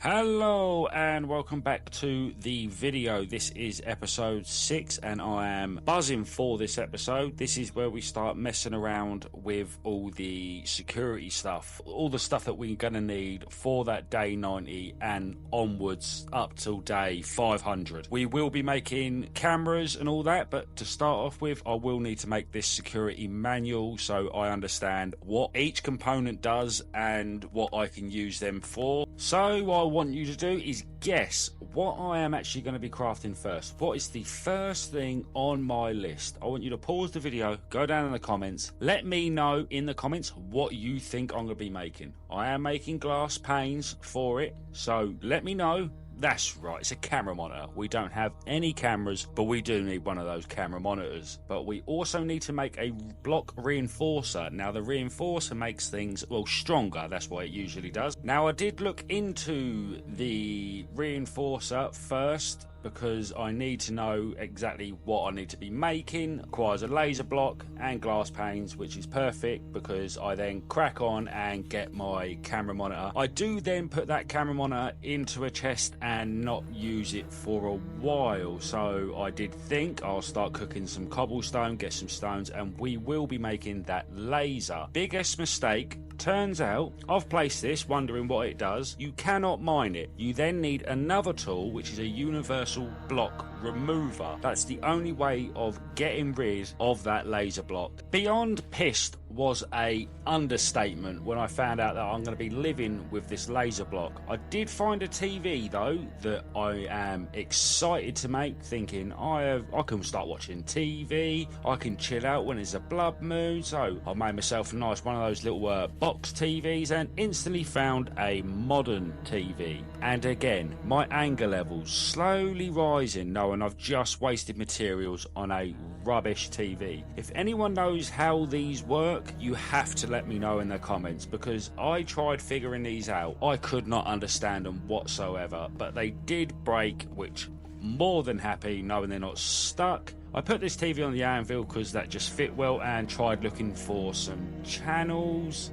Hello and welcome back to the video. This is episode 6 and I am buzzing for this episode. This is where we start messing around with all the security stuff, all the stuff that we're going to need for that day 90 and onwards up till day 500. We will be making cameras and all that, but to start off with, I will need to make this security manual so I understand what each component does and what I can use them for. So what I want you to do is guess what I am actually going to be crafting first. What is the first thing on my list? I want you to pause the video, go down in the comments, let me know in the comments what you think I'm going to be making. I am making glass panes for it, so let me know. That's right, it's a camera monitor. We don't have any cameras, but we do need one of those camera monitors. But we also need to make a block reinforcer. Now the reinforcer makes things, well, stronger. That's what it usually does. Now I did look into the reinforcer first, because I need to know exactly what I need to be making. It requires a laser block and glass panes, which is perfect because I then crack on and get my camera monitor. I do then put that camera monitor into a chest and not use it for a while. So I did think I'll start cooking some cobblestone, get some stones, and we will be making that laser. Biggest mistake. Turns out, I've placed this wondering what it does. You cannot mine it. You then need another tool, which is a universal block remover. That's the only way of getting rid of that laser block. Beyond pissed was a understatement when I found out that I'm going to be living with this laser block. I did find a TV though that I am excited to make, thinking I can start watching TV, I can chill out when it's a blood moon. So I made myself a nice one of those little box TVs and instantly found a modern TV. And again, my anger levels slowly rising, knowing I've just wasted materials on a rubbish TV. If anyone knows how these work, you have to let me know in the comments, because I tried figuring these out. I could not understand them whatsoever, but they did break, which more than happy knowing they're not stuck. I put this TV on the anvil because that just fit well, and tried looking for some channels.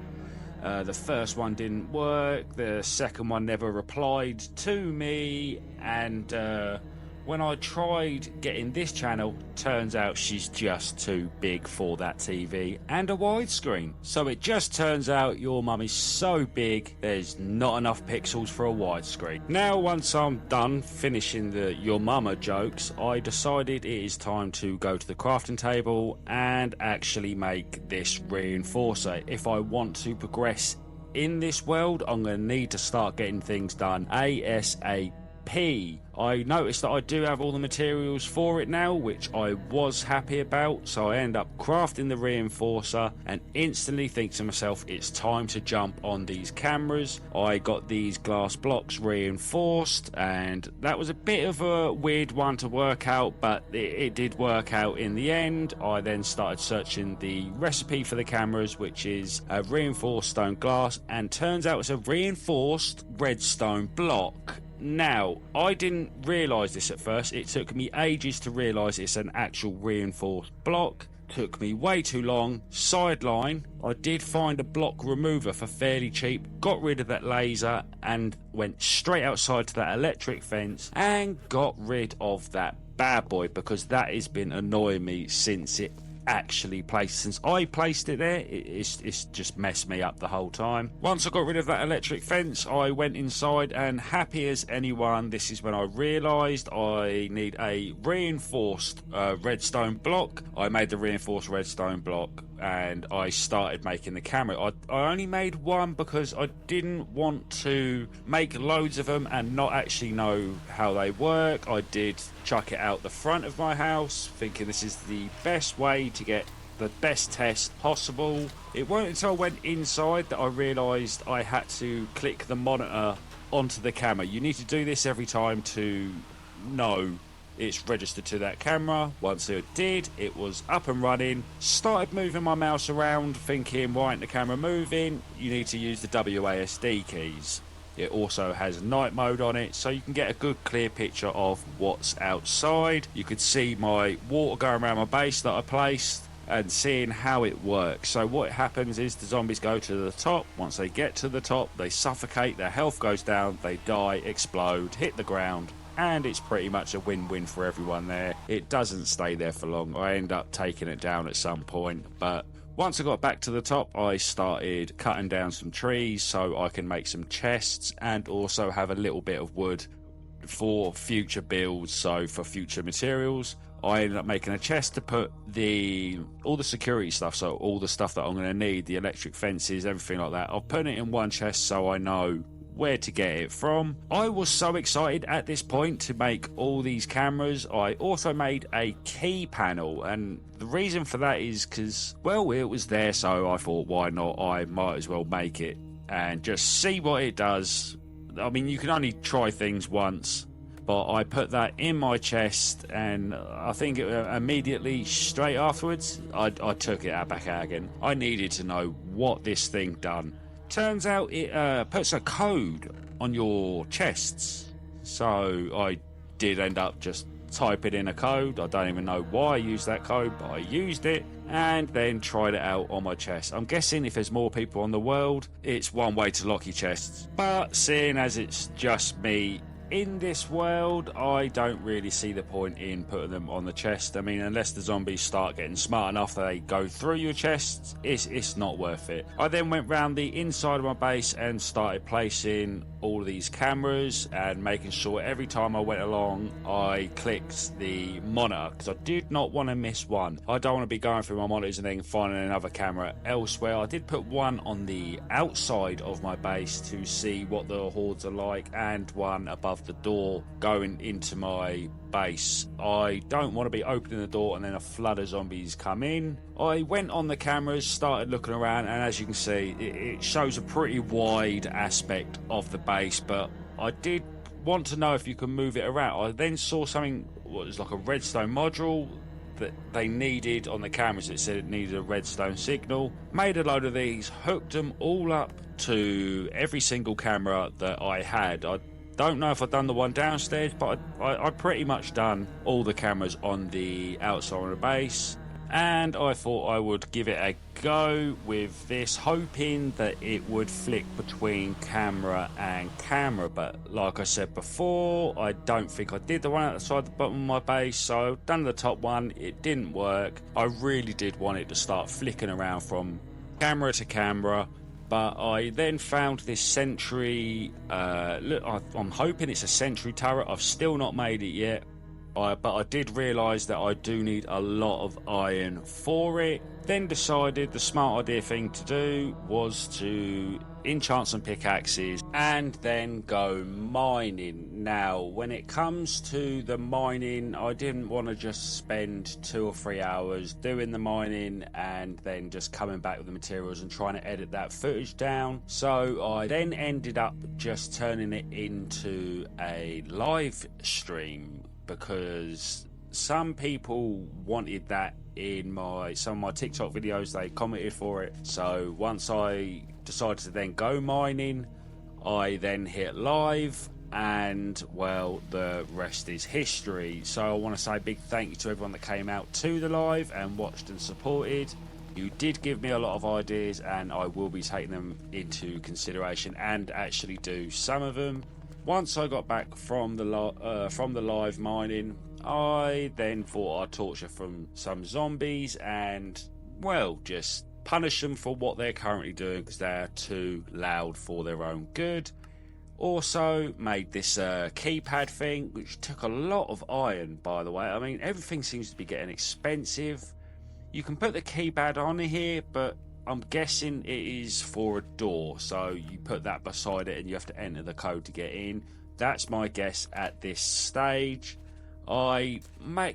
The first one didn't work, the second one never replied to me, and when I tried getting this channel, turns out she's just too big for that TV and a widescreen. So it just turns out your mum is so big, there's not enough pixels for a widescreen. Now, once I'm done finishing the your mama jokes, I decided it is time to go to the crafting table and actually make this reinforcer. If I want to progress in this world, I'm going to need to start getting things done ASAP. I noticed that I do have all the materials for it now, which I was happy about, so I end up crafting the reinforcer and instantly think to myself, it's time to jump on these cameras. I got these glass blocks reinforced, and that was a bit of a weird one to work out, but it did work out in the end. I then started searching the recipe for the cameras, which is a reinforced stone glass, and turns out it's a reinforced redstone block. Now, I didn't realise this at first. It took me ages to realise it's an actual reinforced block. Took me way too long. Sideline, I did find a block remover for fairly cheap, got rid of that laser and went straight outside to that electric fence and got rid of that bad boy, because that has been annoying me since it actually placed. Since I placed it there, it's just messed me up the whole time. Once I got rid of that electric fence, I went inside, and happy as anyone, this is when I realised I need a reinforced redstone block. I made the reinforced redstone block and I started making the camera. I only made one because I didn't want to make loads of them and not actually know how they work. I did chuck it out the front of my house, thinking this is the best way to get the best test possible. It wasn't until I went inside that I realised I had to click the monitor onto the camera. You need to do this every time to know it's registered to that camera. Once it did, it was up and running. Started moving my mouse around, thinking, why ain't the camera moving? You need to use the WASD keys. It also has night mode on it, so you can get a good clear picture of what's outside. You could see my water going around my base that I placed, and seeing how it works. So what happens is the zombies go to the top. Once they get to the top, they suffocate, their health goes down, they die, explode, hit the ground, and it's pretty much a win-win for everyone there. It doesn't stay there for long. I end up taking it down at some point, but once I got back to the top, I started cutting down some trees so I can make some chests and also have a little bit of wood for future builds, so for future materials. I ended up making a chest to put all the security stuff, so all the stuff that I'm going to need, the electric fences, everything like that. I've put it in one chest so I know where to get it from. I was so excited at this point to make all these cameras. I also made a key panel, and the reason for that is because, well, it was there, so I thought, why not? I might as well make it and just see what it does. I mean, you can only try things once, but I put that in my chest, and I think immediately straight afterwards I took it back out again. I needed to know what this thing done. Turns out it puts a code on your chests, so I did end up just typing in a code. I don't even know why I used that code, but I used it and then tried it out on my chest. I'm guessing if there's more people on the world, it's one way to lock your chests, but seeing as it's just me in this world, I don't really see the point in putting them on the chest. I mean, unless the zombies start getting smart enough that they go through your chests, it's not worth it. I then went round the inside of my base and started placing all of these cameras and making sure every time I went along I clicked the monitor, because I did not want to miss one. I don't want to be going through my monitors and then finding another camera elsewhere. I did put one on the outside of my base to see what the hordes are like, and one above the door going into my base. I don't want to be opening the door and then a flood of zombies come in. I went on the cameras, started looking around, and as you can see, it shows a pretty wide aspect of the base, but I did want to know if you can move it around. I then saw something, what was like a redstone module that they needed on the cameras. It said it needed a redstone signal. Made a load of these, hooked them all up to every single camera that I had. I don't know if I've done the one downstairs, but I pretty much done all the cameras on the outside of the base, and I thought I would give it a go with this, hoping that it would flick between camera and camera. But like I said before, I don't think I did the one outside the bottom of my base, so I've done the top one. It didn't work. I really did want it to start flicking around from camera to camera. But I then found this sentry. Look, I'm hoping it's a sentry turret. I've still not made it yet. But I did realise that I do need a lot of iron for it. Then decided the smart idea thing to do was to enchant some pickaxes and then go mining. Now, when it comes to the mining, I didn't want to just spend 2 or 3 hours doing the mining and then just coming back with the materials and trying to edit that footage down. So I then ended up just turning it into a live stream, because some people wanted that in some of my TikTok videos. They commented for it. So once I decided to then go mining, I then hit live, and well, the rest is history. So I want to say a big thank you to everyone that came out to the live and watched and supported. You did give me a lot of ideas, and I will be taking them into consideration and actually do some of them. Once I got back from the live mining, I then thought I'd torture from some zombies and, well, just punish them for what they're currently doing, because they're too loud for their own good. Also made this keypad thing, which took a lot of iron, by the way. I mean, everything seems to be getting expensive. You can put the keypad on here, but I'm guessing it is for a door, so you put that beside it and you have to enter the code to get in. That's my guess at this stage. I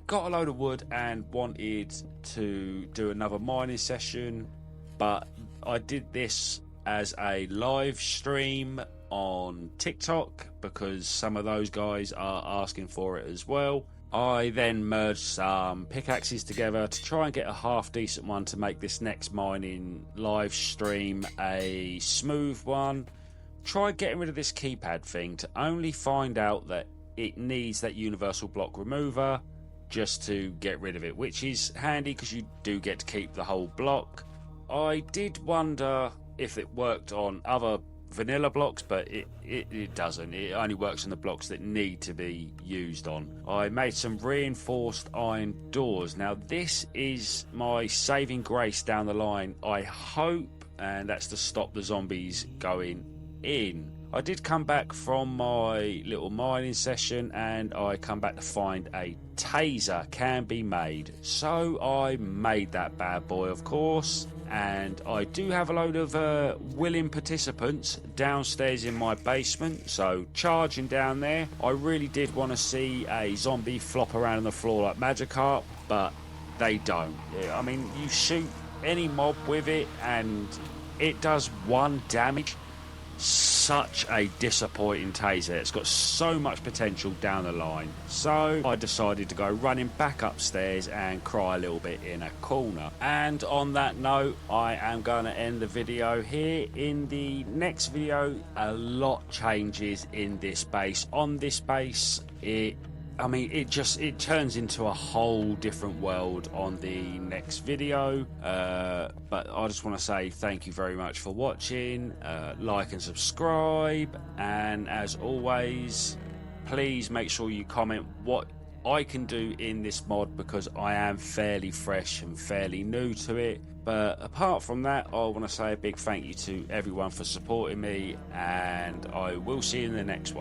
got a load of wood and wanted to do another mining session, but I did this as a live stream on TikTok because some of those guys are asking for it as well. I then merged some pickaxes together to try and get a half decent one to make this next mining live stream a smooth one. Tried getting rid of this keypad thing to only find out that it needs that universal block remover. just to get rid of it, which is handy because you do get to keep the whole block. I did wonder if it worked on other vanilla blocks, but it doesn't. It only works on the blocks that need to be used on. I made some reinforced iron doors. Now this is my saving grace down the line, I hope, and that's to stop the zombies going in. I did come back from my little mining session and I come back to find a taser can be made. So I made that bad boy, of course, and I do have a load of willing participants downstairs in my basement, so charging down there. I really did want to see a zombie flop around on the floor like Magikarp, but they don't. I mean, you shoot any mob with it and it does 1 damage. Such a disappointing taser. It's got so much potential down the line. So I decided to go running back upstairs and cry a little bit in a corner. And on that note, I am going to end the video here. In the next video, a lot changes in this base. On this base, it turns into a whole different world on the next video. But I just want to say thank you very much for watching. Like and subscribe, and as always, please make sure you comment what I can do in this mod, because I am fairly fresh and fairly new to it. But apart from that, I want to say a big thank you to everyone for supporting me, and I will see you in the next one.